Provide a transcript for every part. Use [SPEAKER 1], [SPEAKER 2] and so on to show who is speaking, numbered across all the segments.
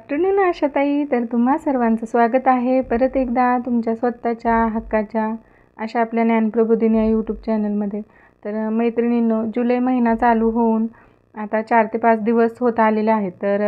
[SPEAKER 1] Afternoon आशाताई. तर तुम्हा सर्वांचं स्वागत आहे परत एकदा तुमच्या स्वतःच्या हक्काच्या अशा आपल्या ज्ञानप्रबोधिनी या यूट्यूब चॅनलमध्ये. तर मैत्रिणींनो, जुलै महिना चालू होऊन आता 4 ते 5 दिवस होत आलेले आहेत. तर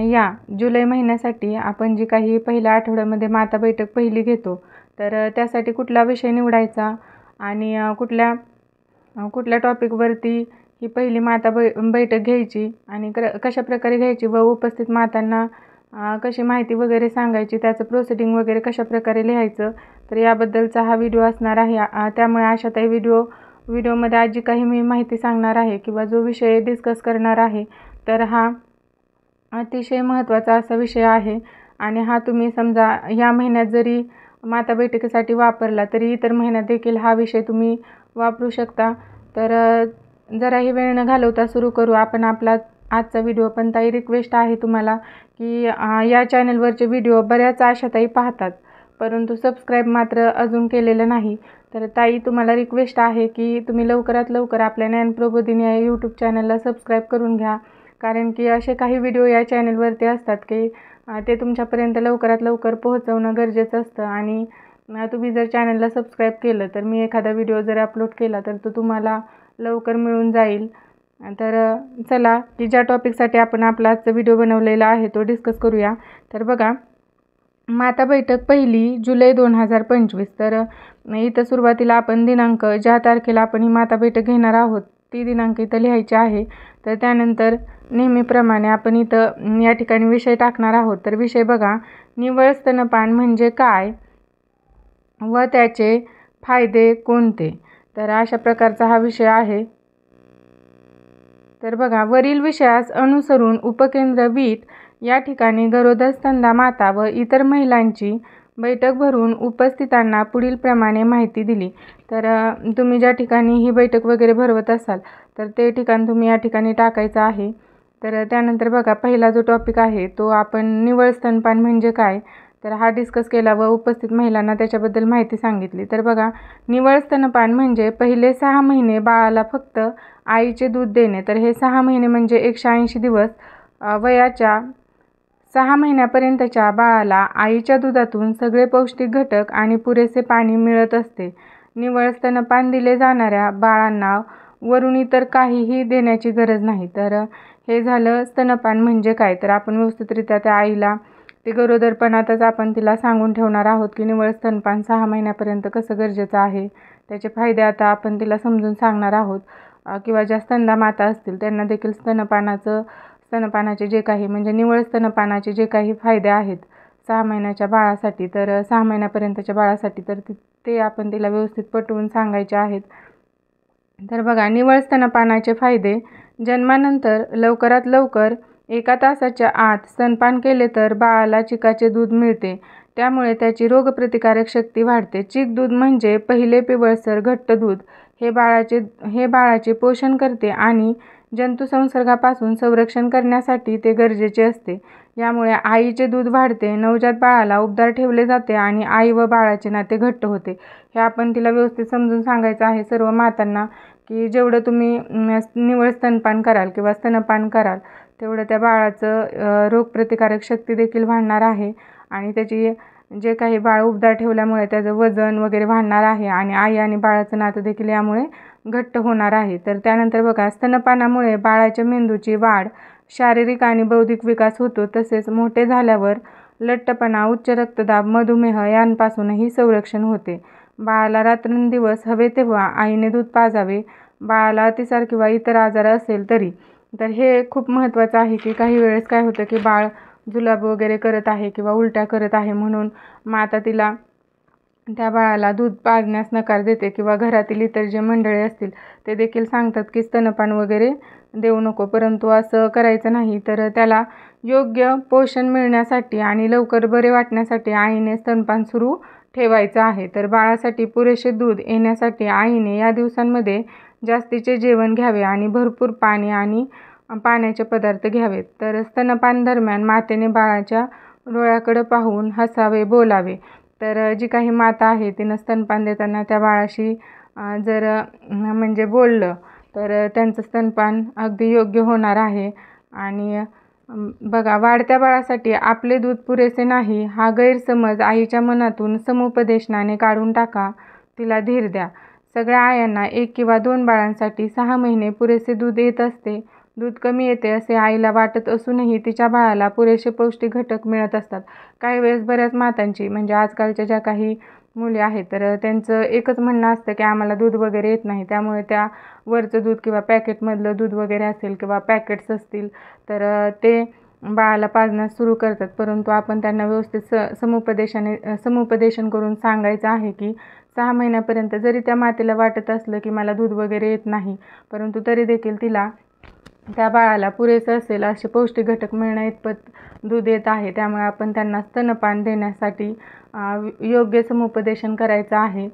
[SPEAKER 1] या जुलै महिन्यासाठी आपण जी काही पहिल्या आठवड्यामध्ये माता बैठक पहिली घेतो, तर त्यासाठी कुठला विषय निवडायचा आणि कुठल्या टॉपिकवरती ही पहिली माता बैठक घ्यायची आणि कशाप्रकारे घ्यायची व उपस्थित मातांना कशी माहिती वगैरे सांगायची, त्याचं प्रोसिडिंग वगैरे कशाप्रकारे लिहायचं, तर याबद्दलचा हा व्हिडिओ असणार आहे. त्यामुळे आशाताई व्हिडिओमध्ये आज जी काही मी माहिती सांगणार आहे किंवा जो विषय डिस्कस करणार आहे, तर हा अतिशय महत्त्वाचा असा विषय आहे. आणि हा तुम्ही समजा या महिन्यात जरी माता बैठकीसाठी वापरला तरी इतर महिन्यात देखील हा विषय तुम्ही वापरू शकता. तर जराही वेळ न घालवता सुरू करू आपण आपला आजचा व्हिडिओ. पण ताई, रिक्वेस्ट आहे तुम्हाला की या चॅनलवरचे व्हिडिओ बऱ्याच आशाताई पाहतात, परंतु सबस्क्राईब मात्र अजून केलेलं नाही. तर ताई, तुम्हाला रिक्वेस्ट आहे की तुम्ही लवकरात लवकर आपल्या ज्ञानप्रबोधिनी या यूट्यूब चॅनलला सबस्क्राईब करून घ्या. कारण की असे काही व्हिडिओ या चॅनलवरती असतात की ते तुमच्यापर्यंत लवकरात लवकर पोहोचवणं गरजेचं असतं. आणि तुम्ही जर चॅनलला सबस्क्राईब केलं तर मी एखादा व्हिडिओ जर अपलोड केला तर तो तुम्हाला लवकर मिळून जाईल. तर चला की ज्या टॉपिकसाठी आपण आपला आजचा व्हिडिओ बनवलेला आहे तो डिस्कस करूया. तर बघा, माता बैठक पहिली जुलै 2025. तर इथं सुरुवातीला आपण दिनांक, ज्या तारखेला आपण ही माता बैठक घेणार आहोत ती दिनांक इथं लिहायची आहे. तर त्यानंतर नेहमीप्रमाणे आपण इथं या ठिकाणी विषय टाकणार आहोत. तर विषय बघा, निव्वळ स्तनपान म्हणजे काय व त्याचे फायदे कोणते. तर अशा प्रकारचा हा विषय आहे. तर बघा, वरील विषयास अनुसरून उपकेंद्र वीट या ठिकाणी गरोदर स्तनदा माता व इतर महिलांची बैठक भरून उपस्थितांना पुढील प्रमाणे माहिती दिली. तर तुम्ही ज्या ठिकाणी ही बैठक वगैरे भरवत असाल तर ते ठिकाण तुम्ही या ठिकाणी टाकायचं आहे. तर त्यानंतर बघा, पहिला जो टॉपिक आहे तो आपण निव्वळ स्तनपान म्हणजे काय तर हा डिस्कस केला व उपस्थित महिलांना त्याच्याबद्दल माहिती सांगितली. तर बघा, निव्वळ स्तनपान म्हणजे पहिले 6 महिने बाळाला फक्त आईचे दूध देणे. तर हे 6 महिने म्हणजे 180 दिवस वयाच्या 6 महिन्यापर्यंतच्या बाळाला आईच्या दुधातून सगळे पौष्टिक घटक आणि पुरेसे पाणी मिळत असते. निव्वळ स्तनपान दिले जाणाऱ्या बाळांना वरून इतर काहीही देण्याची गरज नाही. तर हे झालं स्तनपान म्हणजे काय. तर आपण व्यवस्थितरित्या त्या आईला ते गरोदरपणातच आपण तिला सांगून ठेवणार आहोत की निव्वळ स्तनपान 6 महिन्यापर्यंत कसं गरजेचं आहे, त्याचे फायदे आता आपण तिला समजून सांगणार आहोत. किंवा ज्या स्तनदा माता असतील त्यांना देखील स्तनपानाचे जे काही म्हणजे निव्वळ स्तनपानाचे जे काही फायदे आहेत 6 महिन्याच्या बाळासाठी, तर 6 महिन्यापर्यंतच्या बाळासाठी, तर ते आपण तिला व्यवस्थित पटवून सांगायचे आहेत. तर बघा, निव्वळ स्तनपानाचे फायदे. जन्मानंतर लवकरात लवकर 1 तासाच्या आत स्तनपान केले तर बाळाला चिकाचे दूध मिळते, त्यामुळे त्याची रोगप्रतिकारक शक्ती वाढते. चीक दूध म्हणजे पहिले पिवळसर घट्ट दूध. हे बाळाचे पोषण करते आणि जंतुसंसर्गापासून संरक्षण करण्यासाठी ते गरजेचे असते. यामुळे आईचे दूध वाढते, नवजात बाळाला उबदार ठेवले जाते आणि आई व बाळाचे नाते घट्ट होते. हे आपण तिला व्यवस्थित समजून सांगायचं आहे सर्व मातांना की जेवढं तुम्ही निव्वळ स्तनपान कराल किंवा स्तनपान कराल तेवढं त्या बाळाचं रोगप्रतिकारक शक्ती देखील वाढणार आहे आणि त्याची जे काही बाळ उबदार ठेवल्यामुळे त्याचं वजन वगैरे वाढणार आहे आणि आई आणि बाळाचं नातं देखील यामुळे घट्ट होणार आहे. तर त्यानंतर बघा, स्तनपानामुळे बाळाच्या मेंदूची वाढ, शारीरिक आणि बौद्धिक विकास होतो. तसेच मोठे झाल्यावर लठ्ठपणा, उच्च रक्तदाब, मधुमेह यांपासूनही संरक्षण होते. बाळाला रात्रंदिवस हवे तेव्हा आईने दूध पाजावे. बाळाला अतिसार किंवा इतर आजार असेल तरी. तर हे खूप महत्त्वाचं आहे की काही वेळेस काय होतं की बाळ जुलाब वगैरे करत आहे किंवा उलट्या करत आहे म्हणून माता तिला त्या बाळाला दूध पाजण्यास नकार देते किंवा घरातील इतर जे मंडळी असतील ते देखील सांगतात की स्तनपान वगैरे देऊ नको, परंतु असं करायचं नाही. तर त्याला योग्य पोषण मिळण्यासाठी आणि लवकर बरे वाटण्यासाठी आईने स्तनपान सुरू ठेवायचं आहे. तर बाळासाठी पुरेसे दूध येण्यासाठी आईने या दिवसांमध्ये जास्तीचे जेवण घ्यावे आणि भरपूर पाणी आणि पाण्याचे पदार्थ घ्यावेत. तर स्तनपान दरम्यान मातेने बाळाच्या डोळ्याकडे पाहून हसावे, बोलावे. तर जी काही माता आहे तिनं स्तनपान देताना त्या बाळाशी जर म्हणजे बोललं तर त्यांचं स्तनपान अगदी योग्य होणार आहे. आणि बघा, वाढत्या बाळासाठी आपले दूध पुरेसे नाही हा गैरसमज आईच्या मनातून समुपदेशनाने काढून टाका. तिला धीर द्या. सगळ्या आयांना 1 किंवा 2 बाळांसाठी 6 महिने पुरेसे दूध येत असते. दूध कमी येते असे आईला वाटत असूनही तिच्या बाळाला पुरेसे पौष्टिक घटक मिळत असतात. काही वेळेस बऱ्याच मातांची म्हणजे आजकालच्या ज्या काही मुली आहेत तर त्यांचं एकच म्हणणं असतं की आम्हाला दूध वगैरे येत नाही, त्यामुळे त्या वरचं दूध किंवा पॅकेटमधलं दूध वगैरे असेल किंवा पॅकेट्स असतील तर ते बाळाला पाजण्यास सुरू करतात. परंतु आपण त्यांना व्यवस्थित समुपदेशन करून सांगायचं आहे की 6 महिन्यापर्यंत जरी त्या मातेला वाटत असलं की मला दूध वगैरे येत नाही, परंतु तरी देखील तिला त्या बाळाला पुरेसं असेल असे पौष्टिक घटक मिळण्याइतपत दूध येत आहे. त्यामुळे आपण त्यांना स्तनपान देण्यासाठी योग्य समुपदेशन करायचं आहे.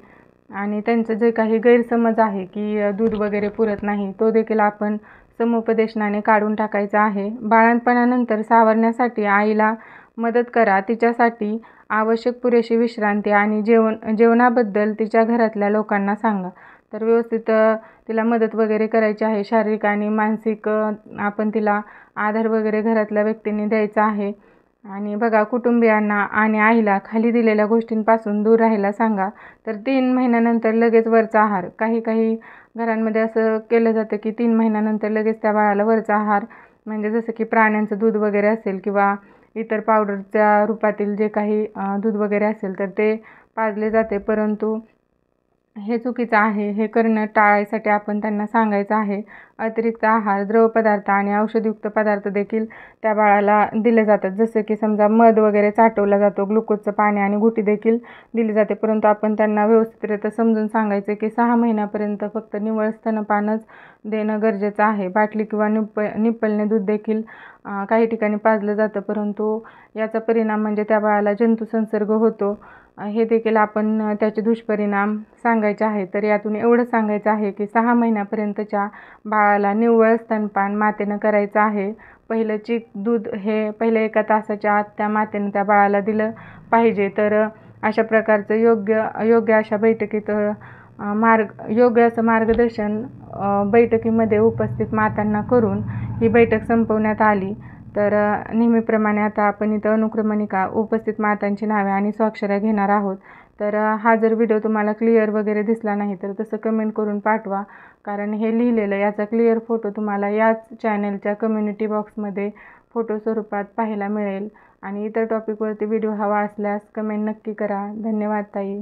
[SPEAKER 1] आणि त्यांचं जे काही गैरसमज आहे की दूध वगैरे पुरत नाही तो देखील आपण समुपदेशनाने काढून टाकायचा आहे. बाळंतपणानंतर सावरण्यासाठी आईला मदत करा. तिच्यासाठी आवश्यक पुरेशी विश्रांती आणि जेवणाबद्दल तिच्या घरातल्या लोकांना सांगा. तर व्यवस्थित तिला मदत वगैरे करायची आहे. शारीरिक आणि मानसिक आपण तिला आधार वगैरे घरातल्या व्यक्तींनी द्यायचा आहे. आणि बघा, कुटुंबियांना आणि आईला खाली दिलेल्या गोष्टींपासून दूर राहायला सांगा. तर 3 महिन्यानंतर लगेच वरचा आहार. काही घरांमध्ये असं केलं जातं की 3 महिन्यानंतर लगेच त्या बाळाला वरचा आहार म्हणजे जसं की प्राण्यांचं दूध वगैरे असेल किंवा इतर पावडरच्या रूपातील जे काही दूध वगैरे असेल तर ते पाजले जाते. परंतु हे चुकीचं आहे. हे करणं टाळायसाठी आपण त्यांना सांगायचं आहे. अतिरिक्त आहार, द्रव पदार्थ आणि औषधयुक्त पदार्थ देखील त्या बाळाला दिले जातात. जसं की समजा मध वगैरे चाटवला जातो, ग्लुकोजचं पाणी आणि गुटी देखील दिली जाते. परंतु आपण त्यांना व्यवस्थितरित्या समजून सांगायचं की 6 महिन्यापर्यंत फक्त निव्वळ स्तनपानच देणं गरजेचं आहे. बाटली किंवा निप्पलने दूध देखील काही ठिकाणी पाजलं जातं, परंतु याचा परिणाम म्हणजे त्या बाळाला जंतुसंसर्ग होतो. हे देखील आपण त्याचे दुष्परिणाम सांगायचे आहे. तर यातून एवढं सांगायचं आहे की 6 महिन्यापर्यंतच्या बाळाला निव्वळ स्तनपान मातेनं करायचं आहे. पहिलं चीक दूध हे पहिल्या 1 तासाच्या आत त्या मातेनं त्या बाळाला दिलं पाहिजे. तर अशा प्रकारचं योग्य अशा बैठकीत योग्य असं मार्गदर्शन बैठकीमध्ये उपस्थित मातांना करून ही बैठक संपवण्यात आली. तर नेहमीप्रमाणे आता आपण इथं अनुक्रमणिका, उपस्थित मातांची नावे आणि स्वाक्षऱ्या घेणार आहोत. तर हा जर व्हिडिओ तुम्हाला क्लिअर वगैरे दिसला नाही तर तसं कमेंट करून पाठवा, कारण हे लिहिलेलं याचा क्लिअर फोटो तुम्हाला याच चॅनलच्या कम्युनिटी बॉक्समध्ये फोटो स्वरूपात पाहायला मिळेल. आणि इतर टॉपिकवरती व्हिडिओ हवा असल्यास कमेंट नक्की करा. धन्यवाद ताई.